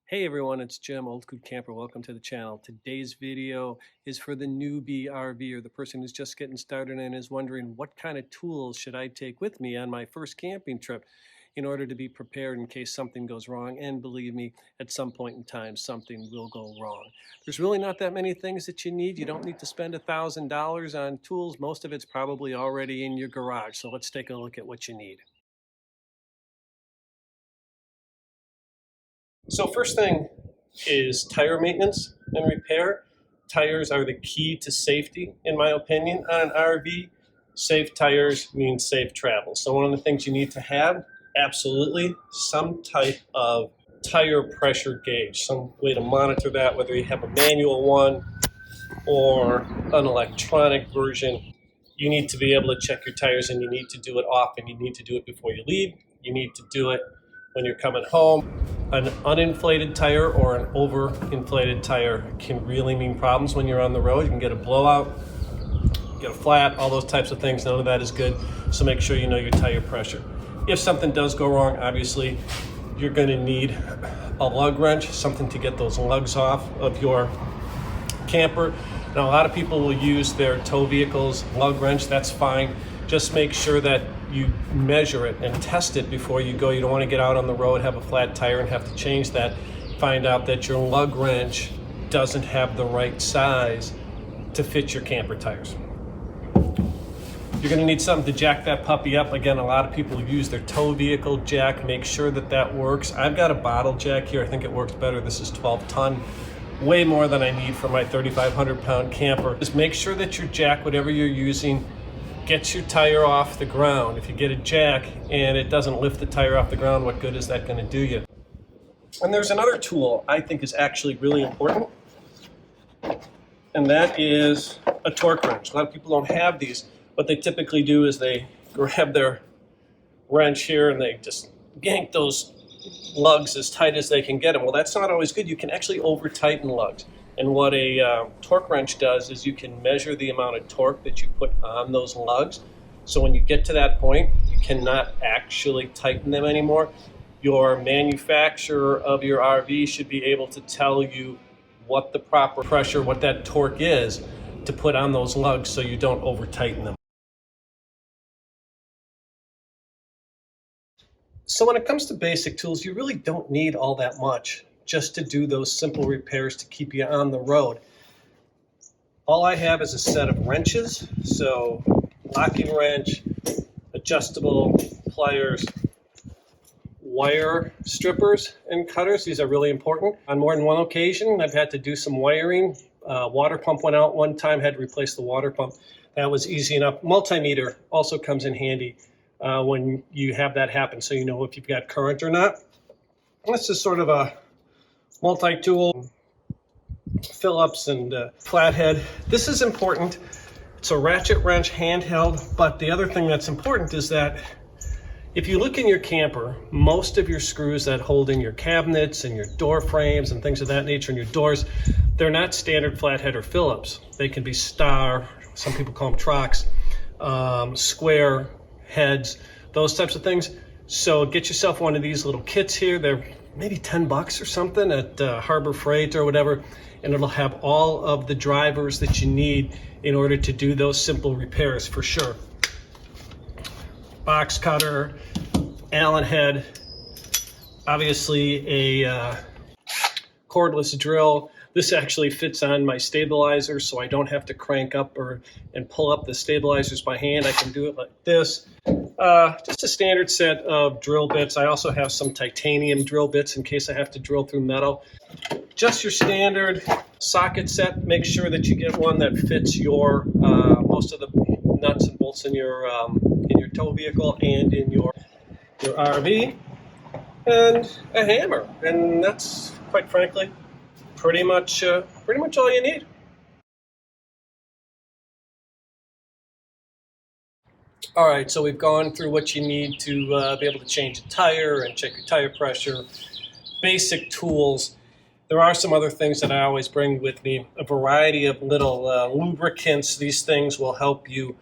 Hey everyone, it's Jim, Old School Camper. Welcome to the channel. Today's video is for the newbie RVer, the person who's just getting started and is wondering what kind of tools should I take with me on my first camping trip in order to be prepared in case something goes wrong. And believe me, at some point in time, something will go wrong. There's really not that many things that you need. You don't need to spend $1,000 on tools. Most of it's probably already in your garage. So let's take a look at what you need. So first thing is tire maintenance and repair. Tires are the key to safety, in my opinion, on an RV. Safe tires means safe travel. So one of the things you need to have, absolutely, some type of tire pressure gauge, some way to monitor that, whether you have a manual one or an electronic version. You need to be able to check your tires, and you need to do it often. You need to do it before you leave. You need to do it when you're coming home. An uninflated tire or an overinflated tire can really mean problems when you're on the road. You can get a blowout, get a flat, all those types of things. None of that is good. So make sure you know your tire pressure. If something does go wrong, obviously, you're going to need a lug wrench, something to get those lugs off of your camper. Now, a lot of people will use their tow vehicles lug wrench. That's fine. Just make sure that you measure it and test it before you go. You don't want to get out on the road, have a flat tire, and have to change that. Find out that your lug wrench doesn't have the right size to fit your camper tires. You're going to need something to jack that puppy up. Again, a lot of people use their tow vehicle jack. Make sure that that works. I've got a bottle jack here. I think it works better. This is 12 ton. Way more than I need for my 3,500 pound camper. Just make sure that your jack, whatever you're using, gets your tire off the ground. If you get a jack and it doesn't lift the tire off the ground, what good is that going to do you? And there's another tool I think is actually really important, and that is a torque wrench. A lot of people don't have these. What they typically do is they grab their wrench here and they just yank those lugs as tight as they can get them. Well, that's not always good. You can actually over tighten lugs. And what a torque wrench does is you can measure the amount of torque that you put on those lugs. So when you get to that point, you cannot actually tighten them anymore. Your manufacturer of your RV should be able to tell you what the proper pressure, what that torque is to put on those lugs so you don't over tighten them. So when it comes to basic tools, you really don't need all that much just to do those simple repairs to keep you on the road. All I have is a set of wrenches, so locking wrench, adjustable pliers, wire strippers and cutters. These are really important. On more than one occasion, I've had to do some wiring. Water pump went out one time, had to replace the water pump. That was easy enough. Multimeter also comes in handy when you have that happen, so you know if you've got current or not. This is sort of a multi-tool, Phillips and flathead. This is important. It's a ratchet wrench, handheld, but the other thing that's important is that if you look in your camper, most of your screws that hold in your cabinets and your door frames and things of that nature and your doors, they're not standard flathead or Phillips. They can be star, some people call them trucks, square heads, those types of things. So get yourself one of these little kits here. They're maybe 10 bucks or something at Harbor Freight or whatever, and it'll have all of the drivers that you need in order to do those simple repairs for sure. Box cutter, Allen head, obviously a cordless drill. This actually fits on my stabilizer, so I don't have to crank up and pull up the stabilizers by hand. I can do it like this. Just a standard set of drill bits. I also have some titanium drill bits in case I have to drill through metal. Just your standard socket set. Make sure that you get one that fits your most of the nuts and bolts in your tow vehicle and in your RV, and a hammer. And that's, quite frankly, pretty much all you need. All right, so we've gone through what you need to be able to change a tire and check your tire pressure, basic tools. There are some other things that I always bring with me, a variety of little lubricants. These things will help you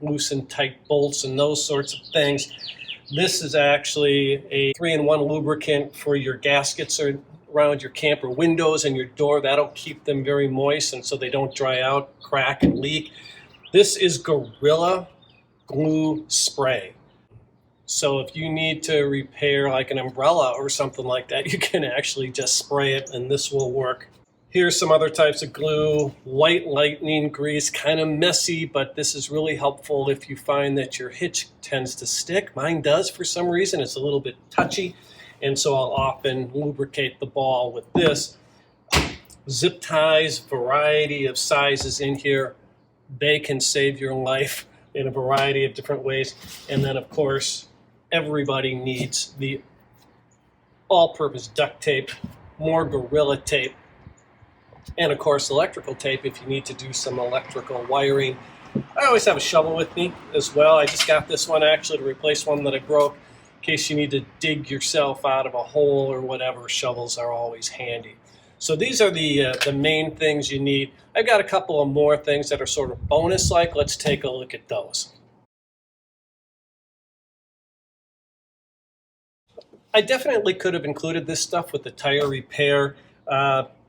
loosen tight bolts and those sorts of things. This is actually a 3-in-1 lubricant for your gaskets or around your camper windows and your door. That'll keep them very moist and so they don't dry out, crack, and leak. This is Gorilla Glue Spray. So if you need to repair like an umbrella or something like that, you can actually just spray it and this will work. Here's some other types of glue. White lightning grease, kind of messy, but this is really helpful if you find that your hitch tends to stick. Mine does for some reason. It's a little bit touchy, and so I'll often lubricate the ball with this. Zip ties, variety of sizes in here. They can save your life in a variety of different ways. And then, of course, everybody needs the all-purpose duct tape, more Gorilla tape, and of course electrical tape if you need to do some electrical wiring. I always have a shovel with me as well. I just got this one actually to replace one that I broke. In case you need to dig yourself out of a hole or whatever, shovels are always handy. So these are the main things you need. I've got a couple of more things that are sort of bonus-like. Let's take a look at those. I definitely could have included this stuff with the tire repair.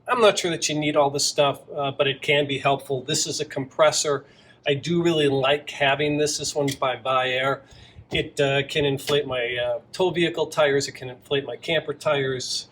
I'm not sure that you need all this stuff, but it can be helpful. This is a compressor. I do really like having this. This one's by Bi-Air. It can inflate my tow vehicle tires. It can inflate my camper tires,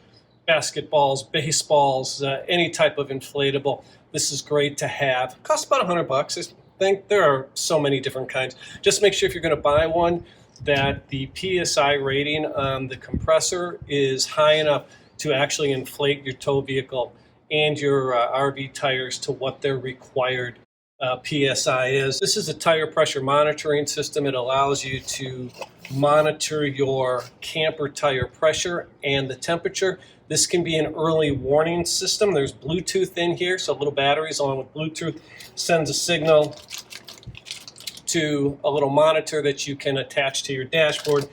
basketballs, baseballs, any type of inflatable. This is great to have. It costs about $100. I think there are so many different kinds. Just make sure if you're going to buy one that the PSI rating on the compressor is high enough to actually inflate your tow vehicle and your RV tires to what their required PSI is. This is a tire pressure monitoring system. It allows you to monitor your camper tire pressure and the temperature. This can be an early warning system. There's Bluetooth in here, so little batteries along with Bluetooth sends a signal to a little monitor that you can attach to your dashboard,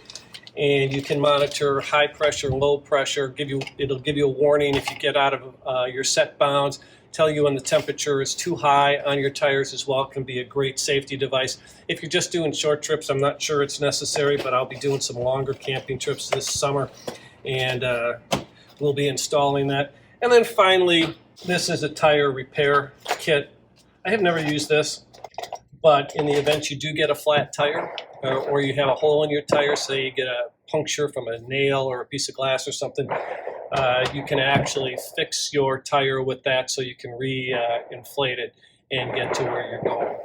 and you can monitor high pressure, low pressure. It'll give you a warning if you get out of your set bounds, tell you when the temperature is too high on your tires as well. It can be a great safety device. If you're just doing short trips, I'm not sure it's necessary, but I'll be doing some longer camping trips this summer, and we'll be installing that. And then finally, this is a tire repair kit. I have never used this, but in the event you do get a flat tire or you have a hole in your tire, say you get a puncture from a nail or a piece of glass or something, you can actually fix your tire with that so you can re-inflate it and get to where you're going.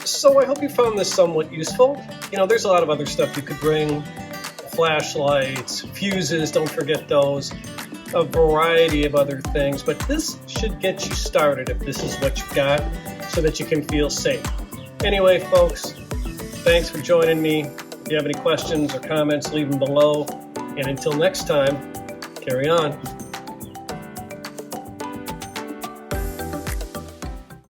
So I hope you found this somewhat useful. You know, there's a lot of other stuff you could bring. Flashlights, fuses, don't forget those. A variety of other things, but this should get you started if this is what you've got so that you can feel safe. Anyway, folks, thanks for joining me. If you have any questions or comments, leave them below. And until next time, carry on.